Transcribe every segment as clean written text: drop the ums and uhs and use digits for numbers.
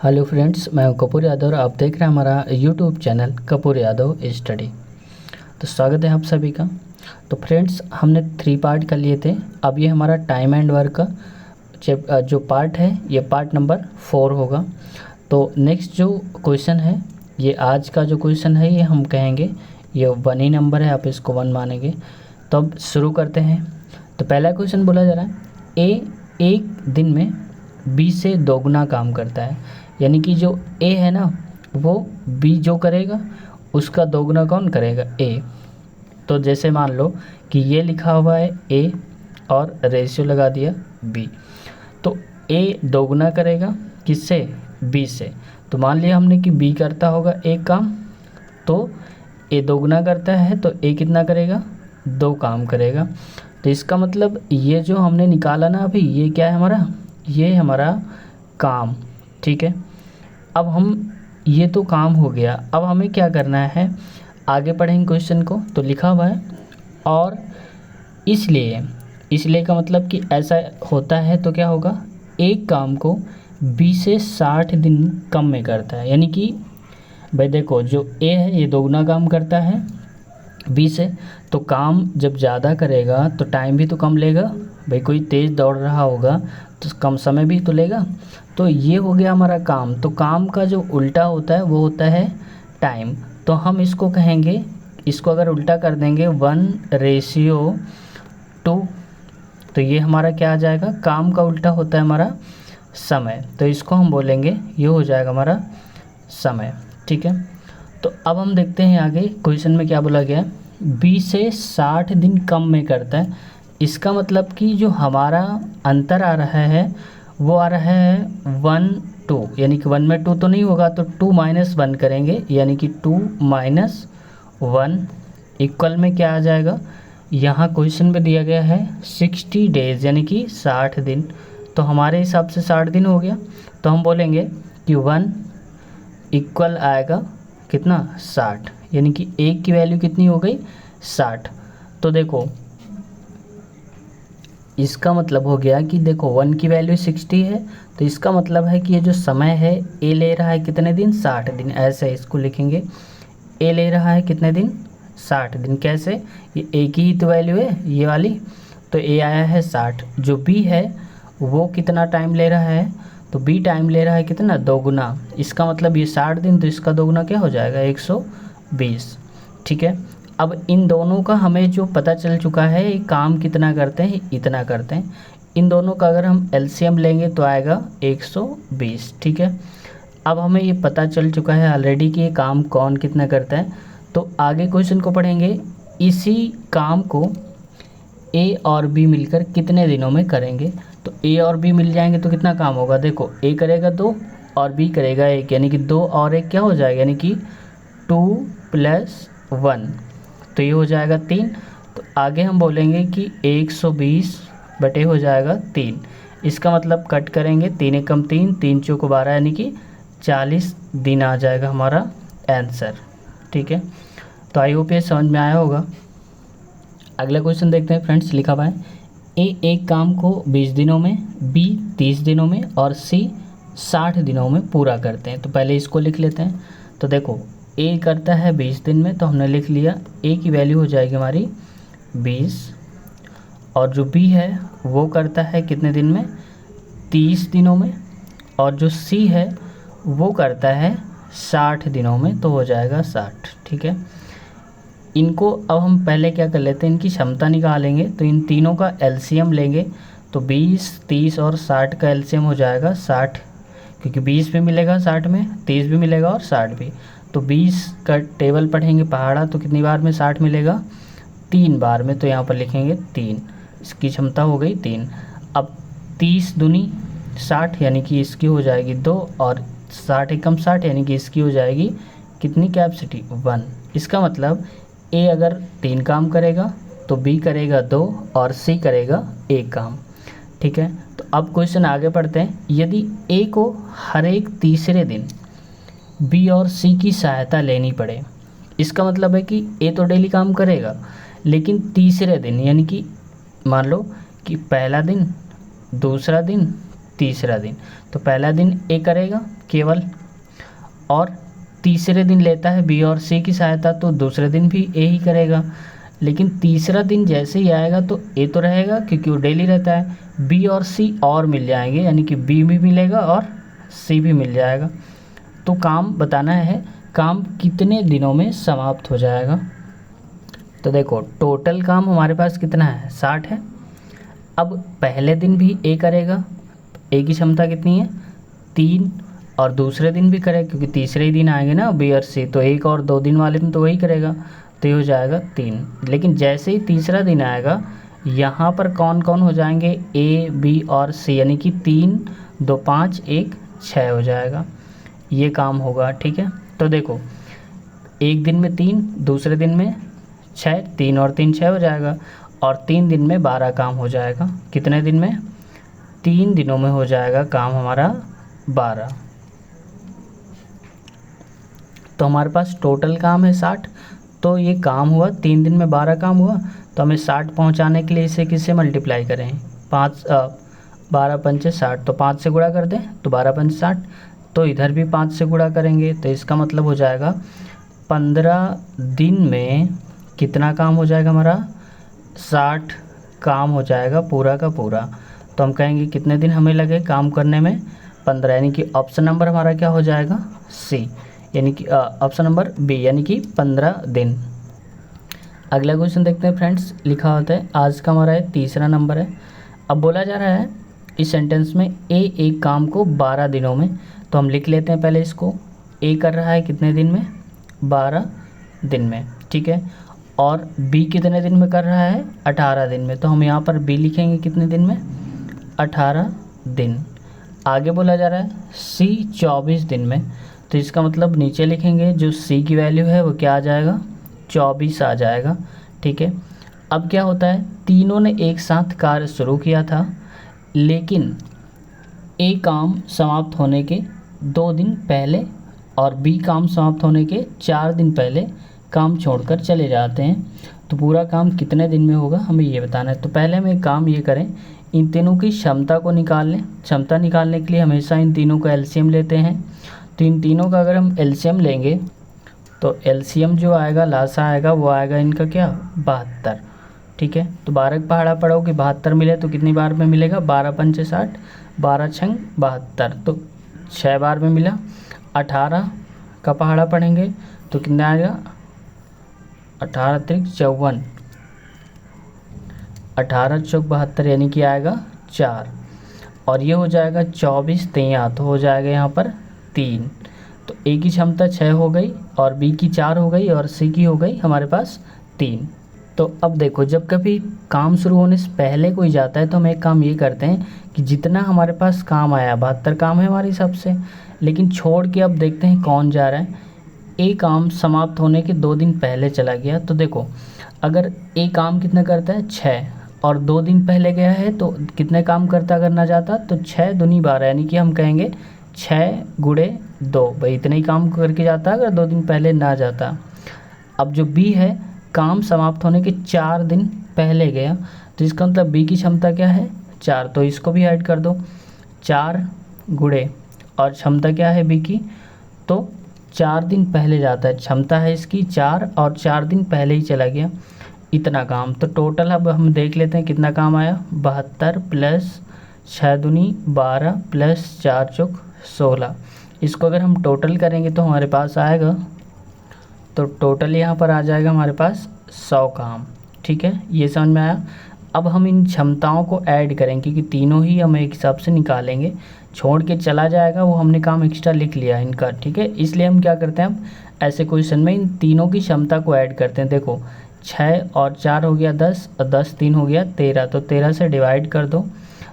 Hello friends, मैं हूं कपूर यादव और आप देख रहे हैं हमारा YouTube channel Kapoor Yadav study. तो स्वागत है आप सभी का। तो फ्रेंड्स, हमने 3 पार्ट कर लिए थे। अब ये हमारा टाइम एंड वर्क का जो पार्ट है ये पार्ट नंबर 4 होगा। तो नेक्स्ट जो क्वेश्चन है, ये आज का जो क्वेश्चन है ये हम कहेंगे ये 1 ही नंबर है, आप इसको 1 मानेंगे। तो अब शुरू करते हैं। तो पहला क्वेश्चन बोला जा रहा है ए एक दिन में बी से दोगुना काम करता है, यानी कि जो ए है ना वो बी जो करेगा उसका दोगुना कौन करेगा, ए। तो जैसे मान लो कि ये लिखा हुआ है ए और रेशियो लगा दिया बी, तो ए दोगुना करेगा किससे, बी से। तो मान लिया हमने कि बी करता होगा एक काम, तो ए दोगुना करता है तो ए कितना करेगा, 2 काम करेगा। तो इसका मतलब ये जो हमने निकाला ना अभी, ये क्या है हमारा, ये हमारा काम, ठीक है। अब हम ये तो काम हो गया, अब हमें क्या करना है, आगे पढ़ेंगे क्वेश्चन को। तो लिखा हुआ है और इसलिए का मतलब कि ऐसा होता है तो क्या होगा, एक काम को 20 से 60 दिन कम में करता है। यानी कि भाई देखो, जो ए है ये दोगुना काम करता है 20 से, तो काम जब ज़्यादा करेगा तो टाइम भी तो कम लेगा। भाई कोई तेज़ दौड़ रहा होगा तो कम समय भी तो लेगा। तो ये हो गया हमारा काम। तो काम का जो उल्टा होता है वो होता है टाइम। तो हम इसको कहेंगे, इसको अगर उल्टा कर देंगे 1:2, तो ये हमारा क्या आ जाएगा, काम का उल्टा होता है हमारा समय। तो इसको हम बोलेंगे ये हो जाएगा हमारा समय, ठीक है। तो अब हम देखते हैं आगे क्वेश्चन में क्या बोला गया, 20 से 60 दिन कम में करता है। इसका मतलब कि जो हमारा अंतर आ रहा है वो आ रहा है 1 2, यानी कि 1 में 2 तो नहीं होगा, तो 2 - 1 करेंगे, यानी कि 2 - 1 इक्वल में क्या आ जाएगा, यहाँ क्वेश्चन में दिया गया है 60 डेज़, यानी कि 60 दिन। तो हमारे हिसाब से 60 दिन हो गया। तो हम बोलेंगे कि 1 इक्वल आएगा कितना, 60, यानी कि एक की वैल्यू कितनी हो गई, 60। तो देखो इसका मतलब हो गया कि देखो 1 की वैल्यू 60 है, तो इसका मतलब है कि ये जो समय है ए ले रहा है कितने दिन, 60 दिन। ऐसे इसको लिखेंगे, ए ले रहा है कितने दिन, 60 दिन। कैसे, ये ए की ही तो वैल्यू है ये वाली, तो ए आया है 60। जो बी है वो कितना टाइम ले रहा है, तो बी टाइम ले रहा है कितना, दोगुना। इसका मतलब ये 60 दिन, तो इसका दोगुना क्या हो जाएगा, 120, ठीक है। अब इन दोनों का हमें जो पता चल चुका है ये काम कितना करते हैं, इतना करते हैं। इन दोनों का अगर हम एलसीएम लेंगे तो आएगा 120, ठीक है। अब हमें ये पता चल चुका है ऑलरेडी कि ये काम कौन कितना करता है। तो आगे क्वेश्चन को पढ़ेंगे, इसी काम को ए और बी मिलकर कितने दिनों में करेंगे। तो ए और बी मिल जाएंगे तो कितना काम होगा, देखो ए करेगा 2 और बी करेगा 1, यानी कि 2 और 1 क्या हो जाएगा, यानी कि 2 + 1, तो ये हो जाएगा 3। तो आगे हम बोलेंगे कि 120 बटे हो जाएगा 3। इसका मतलब कट करेंगे, 3 × 3, 3 × 4 = 12, यानी कि 40 दिन आ जाएगा हमारा आंसर, ठीक है। तो आई होप ये समझ में आया होगा। अगला क्वेश्चन देखते हैं फ्रेंड्स। लिखा हुआ है ए एक काम को 20 दिनों में, बी 30 दिनों में और सी 60 दिनों में पूरा करते हैं। तो पहले इसको लिख लेते हैं। तो देखो ए करता है 20 दिन में, तो हमने लिख लिया ए की वैल्यू हो जाएगी हमारी 20, और जो बी है वो करता है कितने दिन में, 30 दिनों में, और जो सी है वो करता है 60 दिनों में, तो हो जाएगा 60, ठीक है। इनको अब हम पहले क्या कर लेते हैं, इनकी क्षमता निकालेंगे। तो इन तीनों का एलसीएम लेंगे, तो 20, 30 और 60 का एलसीएम हो जाएगा 60, क्योंकि 20 भी मिलेगा 60 में, 30 भी मिलेगा और 60 भी। तो 20 का टेबल पढ़ेंगे पहाड़ा, तो कितनी बार में 60 मिलेगा, 3 बार में। तो यहाँ पर लिखेंगे 3, इसकी क्षमता हो गई 3। अब 30 दूनी 60, यानी कि इसकी हो जाएगी 2, और 60 × 60 यानी कि इसकी हो जाएगी कितनी कैपेसिटी, 1। इसका मतलब ए अगर 3 काम करेगा तो बी करेगा 2 और सी करेगा 1 काम, ठीक है। तो अब क्वेश्चन आगे पढ़ते हैं। यदि ए को हर एक तीसरे दिन बी और सी की सहायता लेनी पड़े, इसका मतलब है कि ए तो डेली काम करेगा, लेकिन तीसरे दिन, यानी कि मान लो कि पहला दिन, दूसरा दिन, तीसरा दिन। तो पहला दिन ए करेगा केवल, और तीसरे दिन लेता है बी और सी की सहायता, तो दूसरे दिन भी ए ही करेगा। लेकिन तीसरा दिन जैसे ही आएगा तो ए तो रहेगा क्योंकि वो डेली रहता है, बी और सी और मिल जाएंगे, यानी कि बी भी मिलेगा और सी भी मिल जाएगा। तो काम बताना है, काम कितने दिनों में समाप्त हो जाएगा। तो देखो टोटल काम हमारे पास कितना है, 60 है। अब पहले दिन भी ए करेगा, ए की क्षमता कितनी है 3, और दूसरे दिन भी करेगा क्योंकि तीसरे ही दिन आएंगे ना बी और सी, तो एक और 2 दिन वाले में तो वही करेगा, तो ये हो जाएगा 3। लेकिन जैसे ही तीसरा दिन आएगा यहाँ पर कौन कौन हो जाएंगे, ए बी और सी, यानी कि 3 2 5 1 6 हो जाएगा, ये काम होगा। ठीक है, तो देखो एक दिन में 3, दूसरे दिन में 6, 3 और 3 6 हो जाएगा, और 3 दिन में 12 काम हो जाएगा। कितने दिन में, 3 दिनों में हो जाएगा काम हमारा 12। तो हमारे पास टोटल काम है 60, तो ये काम हुआ 3 दिन में 12 काम हुआ, तो हमें 60 पहुंचाने के लिए इसे किससे मल्टीप्लाई करें, 12 पंचे 60, तो 5 से गुणा कर दें तो 12 पंचे 60, तो इधर भी 5 से गुणा करेंगे, तो इसका मतलब हो जाएगा 15 दिन में कितना काम हो जाएगा हमारा, 60 काम हो जाएगा पूरा का पूरा। तो हम कहेंगे कितने दिन हमें लगे काम करने में, 15, यानी कि ऑप्शन नंबर हमारा क्या हो जाएगा, सी, यानी कि ऑप्शन नंबर बी, यानी कि 15 दिन। अगला क्वेश्चन देखते हैं फ्रेंड्स, लिखा होता है आज का हमारा है तीसरा नंबर है। अब बोला जा रहा है इस सेंटेंस में ए एक काम को 12 दिनों में, तो हम लिख लेते हैं पहले इसको, ए कर रहा है कितने दिन में, 12 दिन में। ठीक है, और बी कितने दिन में कर रहा है, 18 दिन में, तो हम यहाँ पर बी लिखेंगे कितने दिन में, 18 दिन। आगे बोला जा रहा है सी 24 दिन में, तो इसका मतलब नीचे लिखेंगे जो सी की वैल्यू है वो क्या आ जाएगा, 24 आ जाएगा। ठीक है, अब क्या होता है, तीनों ने एक साथ कार्य शुरू किया था, लेकिन ए काम समाप्त होने के 2 दिन पहले और बी काम समाप्त होने के 4 दिन पहले काम छोड़कर चले जाते हैं। तो पूरा काम कितने दिन में होगा हमें ये बताना है। तो पहले हम एक काम ये करें, इन तीनों की क्षमता को निकाल लें। क्षमता निकालने के लिए हमेशा इन तीनों का एलसीएम लेते हैं। तो इन तीनों का अगर हम एलसीएम लेंगे तो एलसीएम जो आएगा लासा आएगा वो आएगा इनका क्या, 72। ठीक है, तो 12 पहाड़ा पढ़ोगे 72 मिले तो कितनी बार में मिलेगा, 12 पंचे 60, 12 छंग 72, तो 6 बार में मिला। 18 का पहाड़ा पढ़ेंगे तो कितना आएगा, 18 त्रिक 54, 18 चौक 72, यानी कि आएगा 4, और ये हो जाएगा 24 तेया, तो हो जाएगा यहाँ पर 3। तो ए की क्षमता 6 हो गई और बी की 4 हो गई और सी की हो गई हमारे पास 3। तो अब देखो जब कभी काम शुरू होने से पहले कोई जाता है तो हम एक काम ये करते हैं कि जितना हमारे पास काम आया, 72 काम है हमारे हिसाब से, लेकिन छोड़ के अब देखते हैं कौन जा रहा है। ए काम समाप्त होने के 2 दिन पहले चला गया, तो देखो अगर ए काम कितना करता है 6 और 2 दिन पहले गया है तो कितने काम करता अगर ना जाता, तो 6 दूनी 12, यानी कि हम कहेंगे 6 गुणे 2, भाई इतने ही काम करके जाता अगर 2 दिन पहले ना जाता। अब जो बी है काम समाप्त होने के 4 दिन पहले गया, तो इसका मतलब बी की क्षमता क्या है 4, तो इसको भी ऐड कर दो, 4 गुणे और क्षमता क्या है बी की, तो 4 दिन पहले जाता है, क्षमता है इसकी 4 और 4 दिन पहले ही चला गया, इतना काम। तो टोटल अब हम देख लेते हैं कितना काम आया, 72 प्लस 6 दूनी 12 प्लस 4 चौक 16। इसको अगर हम टोटल करेंगे तो हमारे पास आएगा, तो टोटल यहाँ पर आ जाएगा हमारे पास 100 काम। ठीक है, ये समझ में आया। अब हम इन क्षमताओं को ऐड करेंगे क्योंकि तीनों ही हम एक हिसाब से निकालेंगे, छोड़ के चला जाएगा वो हमने काम एक्स्ट्रा लिख लिया इनका। ठीक है, इसलिए हम क्या करते हैं, हम ऐसे क्वेश्चन में इन तीनों की क्षमता को ऐड करते हैं। देखो 6 और 4 हो गया 10 और 10 3 हो गया 13, तो 13 से डिवाइड कर दो,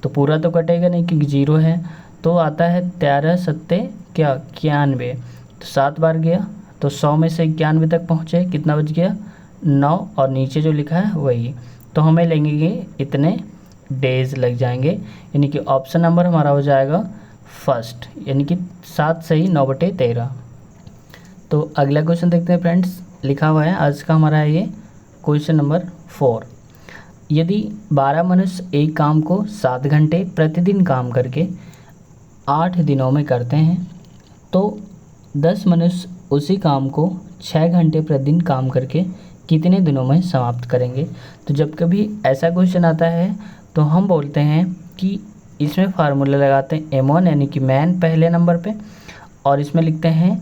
तो पूरा तो कटेगा नहीं क्योंकि 0 है, तो आता है 13 सत्ते क्या 91, तो 7 बार गया, तो 100 में से 91 तक पहुँचे, कितना बच गया 9, और नीचे जो लिखा है वही, तो हमें लेंगे इतने डेज लग जाएंगे, यानी कि ऑप्शन नंबर हमारा हो जाएगा फर्स्ट, यानी कि 7 सही 9/13। तो अगला क्वेश्चन देखते हैं फ्रेंड्स, लिखा हुआ है आज का हमारा है ये क्वेश्चन नंबर 4। यदि 12 मनुष्य एक काम को 7 घंटे प्रतिदिन काम करके 8 दिनों में करते हैं तो 10 मनुष्य उसी काम को 6 घंटे प्रतिदिन काम करके कितने दिनों में समाप्त करेंगे। तो जब कभी ऐसा क्वेश्चन आता है तो हम बोलते हैं कि इसमें फार्मूला लगाते हैं M1 यानी कि मैन पहले नंबर पे, और इसमें लिखते हैं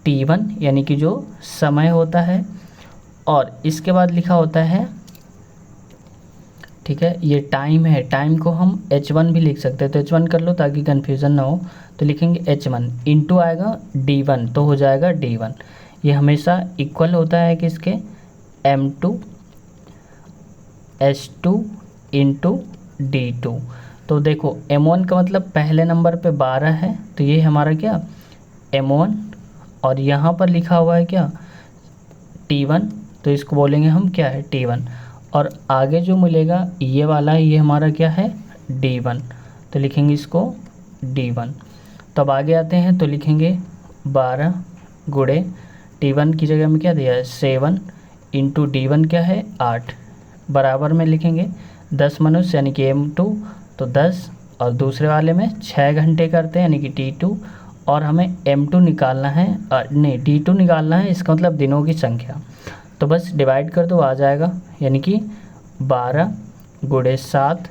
T1 यानी कि जो समय होता है, और इसके बाद लिखा होता है, ठीक है, ये टाइम है, टाइम को हम H1 भी लिख सकते हैं, तो H1 कर लो ताकि कन्फ्यूज़न ना हो। तो लिखेंगे H1 इंटू आएगा D1 तो हो जाएगा D1। ये हमेशा इक्वल होता है कि इसके M2 H2 इंटू D2। तो देखो M1 का मतलब पहले नंबर पे 12 है, तो ये हमारा क्या M1, और यहाँ पर लिखा हुआ है क्या T1, तो इसको बोलेंगे हम क्या है T1, और आगे जो मिलेगा ये वाला ये हमारा क्या है D1, तो लिखेंगे इसको D1। तब आगे आते हैं तो लिखेंगे 12 गुणे T1 की जगह में क्या दिया है 7 इंटू D1 क्या है 8, बराबर में लिखेंगे 10 मनुष्य यानी कि M2 तो 10, और दूसरे वाले में 6 घंटे करते हैं यानी कि T2, और हमें M2 निकालना है नहीं D2 निकालना है, इसका मतलब दिनों की संख्या। तो बस डिवाइड कर दो आ जाएगा, यानी कि 12 गुणे 7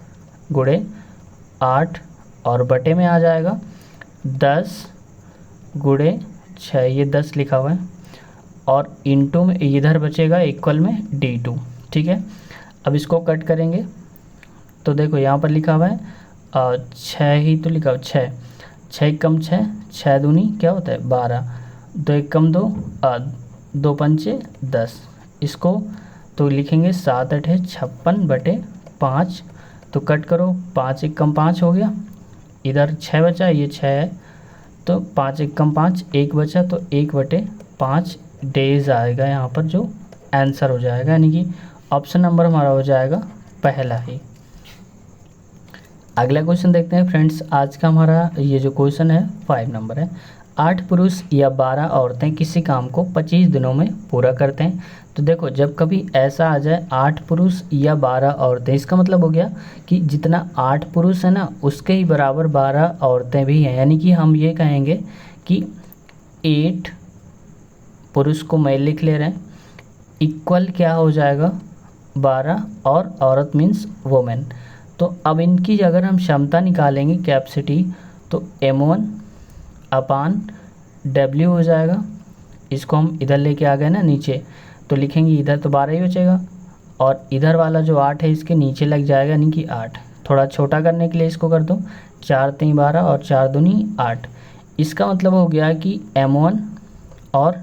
गुणे 8 और बटे में आ जाएगा 10 गुणे 6, ये 10 लिखा हुआ है, और इंटू में इधर बचेगा इक्वल में D2। ठीक है, अब इसको कट करेंगे तो देखो यहाँ पर लिखा हुआ है 6 ही तो लिखा हुआ 6, 6 कम 6, 6 दूनी क्या होता है 12, 2 1 कम 2, 2 पंचे 10, इसको तो लिखेंगे 7 8 56 बटे 5, तो कट करो 5 1 कम 5 हो गया, इधर 6 बचा, ये 6 है तो 5 1 कम 5 1 बचा, तो 1 बटे 5 डेज आएगा यहाँ पर जो आंसर हो जाएगा, यानी कि ऑप्शन नंबर हमारा हो जाएगा पहला ही। अगला क्वेश्चन देखते हैं फ्रेंड्स। आज का हमारा ये जो क्वेश्चन है 5 नंबर है। 8 पुरुष या 12 औरतें किसी काम को 25 दिनों में पूरा करते हैं। तो देखो जब कभी ऐसा आ जाए 8 पुरुष या 12 औरतें, इसका मतलब हो गया कि जितना 8 पुरुष है ना उसके ही बराबर 12 औरतें भी हैं, यानी कि हम ये कहेंगे कि 8 पुरुष को मैं लिख ले रहे हैं इक्वल क्या हो जाएगा 12, और औरत मीन्स वोमेन। तो अब इनकी अगर हम क्षमता निकालेंगे कैपेसिटी, तो M1 अपान W हो जाएगा, इसको हम इधर लेके आ गए ना नीचे, तो लिखेंगे इधर तो 12 ही बचेगा, और इधर वाला जो 8 है इसके नीचे लग जाएगा, यानी कि 8। थोड़ा छोटा करने के लिए इसको कर दो 4 3 12 और 4 दूनी 8। इसका मतलब हो गया कि M1 और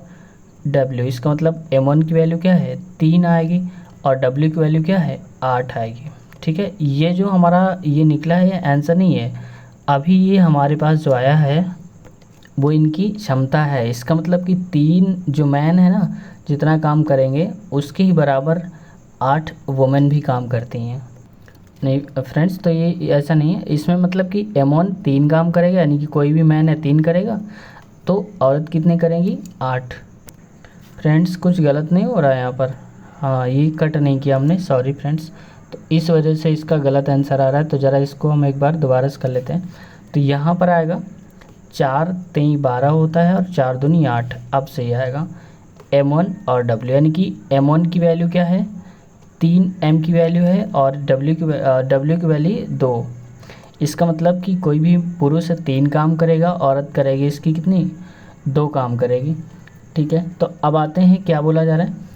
W, इसका मतलब M1 की वैल्यू क्या है 3 आएगी और W की वैल्यू क्या है 8 आएगी। ठीक है, ये जो हमारा ये निकला है ये आंसर नहीं है, अभी ये हमारे पास जो आया है वो इनकी क्षमता है। इसका मतलब कि 3 जो मैन है ना जितना काम करेंगे उसके ही बराबर 8 वुमेन भी काम करती हैं। नहीं फ्रेंड्स, तो ये ऐसा नहीं है, इसमें मतलब कि M1 3 काम करेगा, यानी कि कोई भी मैन है 3 करेगा, तो औरत कितने करेंगी 8। फ्रेंड्स कुछ गलत नहीं हो रहा है यहाँ पर, हाँ ये कट नहीं किया हमने, सॉरी फ्रेंड्स, तो इस वजह से इसका गलत आंसर आ रहा है। तो ज़रा इसको हम एक बार दोबारा से कर लेते हैं। तो यहाँ पर आएगा 4 3 12 होता है और 4 दूनी 8, अब सही आएगा M1 और W, यानी कि M1 की वैल्यू क्या है 3 M की वैल्यू है और W की वैल्यू 2। इसका मतलब कि कोई भी पुरुष 3 काम करेगा, औरत करेगी इसकी कितनी 2 काम करेगी। ठीक है, तो अब आते हैं क्या बोला जा रहा है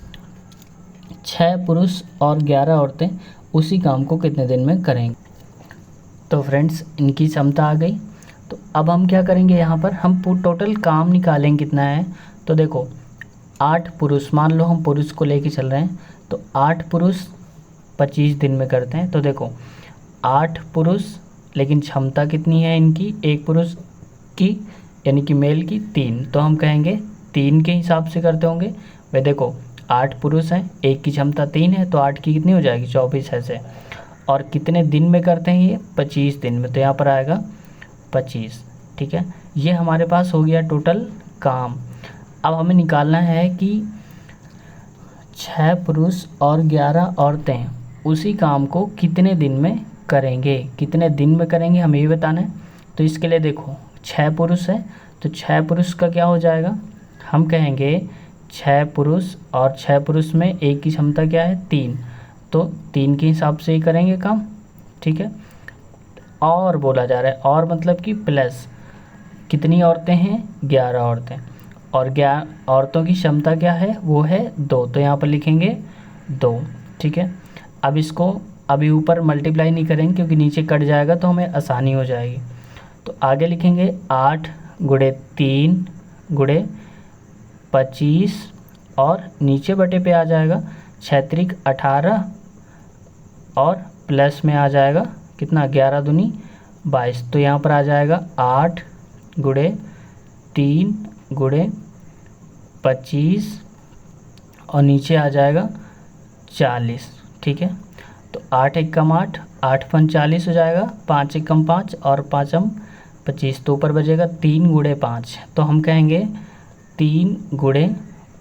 6 पुरुष और 11 औरतें उसी काम को कितने दिन में करेंगे। तो फ्रेंड्स इनकी क्षमता आ गई, तो अब हम क्या करेंगे यहाँ पर हम टोटल काम निकालेंगे कितना है। तो देखो 8 पुरुष, मान लो हम पुरुष को लेके चल रहे हैं, तो 8 पुरुष 25 दिन में करते हैं। तो देखो 8 पुरुष, लेकिन क्षमता कितनी है इनकी एक पुरुष की यानी कि मेल की 3, तो हम कहेंगे 3 के हिसाब से करते होंगे। भाई देखो 8 पुरुष हैं, एक की क्षमता 3 है, तो 8 की कितनी हो जाएगी 24 ऐसे, और कितने दिन में करते हैं ये 25 दिन में, तो यहाँ पर आएगा 25। ठीक है, ये हमारे पास हो गया टोटल काम। अब हमें निकालना है कि 6 पुरुष और 11 औरतें उसी काम को कितने दिन में करेंगे, कितने दिन में करेंगे हमें ये बताना है। तो इसके लिए देखो 6 पुरुष है, तो 6 पुरुष का क्या हो जाएगा, हम कहेंगे 6 पुरुष, और 6 पुरुष में एक की क्षमता क्या है 3, तो 3 के हिसाब से ही करेंगे काम, ठीक है। और बोला जा रहा है, और मतलब कि प्लस कितनी औरतें हैं, 11 औरतें, और 11 औरतों की क्षमता क्या है, वो है 2, तो यहाँ पर लिखेंगे 2, ठीक है। अब इसको अभी ऊपर मल्टीप्लाई नहीं करेंगे क्योंकि नीचे कट जाएगा तो हमें आसानी हो जाएगी। तो आगे लिखेंगे 8 गुणे 3 गुणे 25, और नीचे बटे पे आ जाएगा 6 त्रिक 18, और प्लस में आ जाएगा कितना, 11 दूनी 22, तो यहाँ पर आ जाएगा 8 गुणे 3 गुणे 25, और नीचे आ जाएगा 40, ठीक है। तो 8 एकम 8, 8 पन 40 हो जाएगा, 5 एकम 5 और 5 हम 25, तो ऊपर बचेगा 3 गुणे 5, तो हम कहेंगे 3 गुणे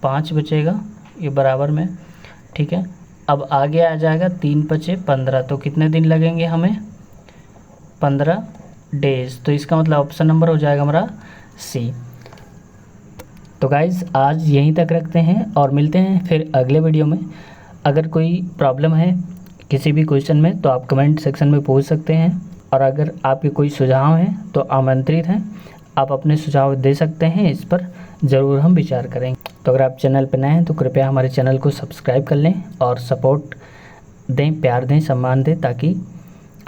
5 बचेगा ये बराबर में, ठीक है। अब आगे आ जाएगा 3 पचे 15, तो कितने दिन लगेंगे हमें, 15 डेज, तो इसका मतलब ऑप्शन नंबर हो जाएगा हमारा सी। तो गाइज़ आज यहीं तक रखते हैं और मिलते हैं फिर अगले वीडियो में। अगर कोई प्रॉब्लम है किसी भी क्वेश्चन में तो आप कमेंट सेक्शन में पूछ सकते हैं, और अगर आपके कोई सुझाव हैं तो आमंत्रित हैं, आप अपने सुझाव दे सकते हैं, इस पर ज़रूर हम विचार करेंगे। तो अगर आप चैनल पर नए हैं तो कृपया हमारे चैनल को सब्सक्राइब कर लें और सपोर्ट दें, प्यार दें, सम्मान दें, ताकि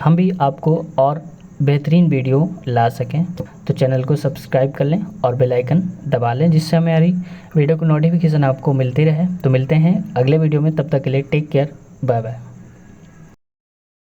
हम भी आपको और बेहतरीन वीडियो ला सकें। तो चैनल को सब्सक्राइब कर लें और बेल आइकन दबा लें, जिससे हमारी वीडियो को नोटिफिकेशन आपको मिलती रहे। तो मिलते हैं अगले वीडियो में, तब तक के लिए टेक केयर, बाय बाय।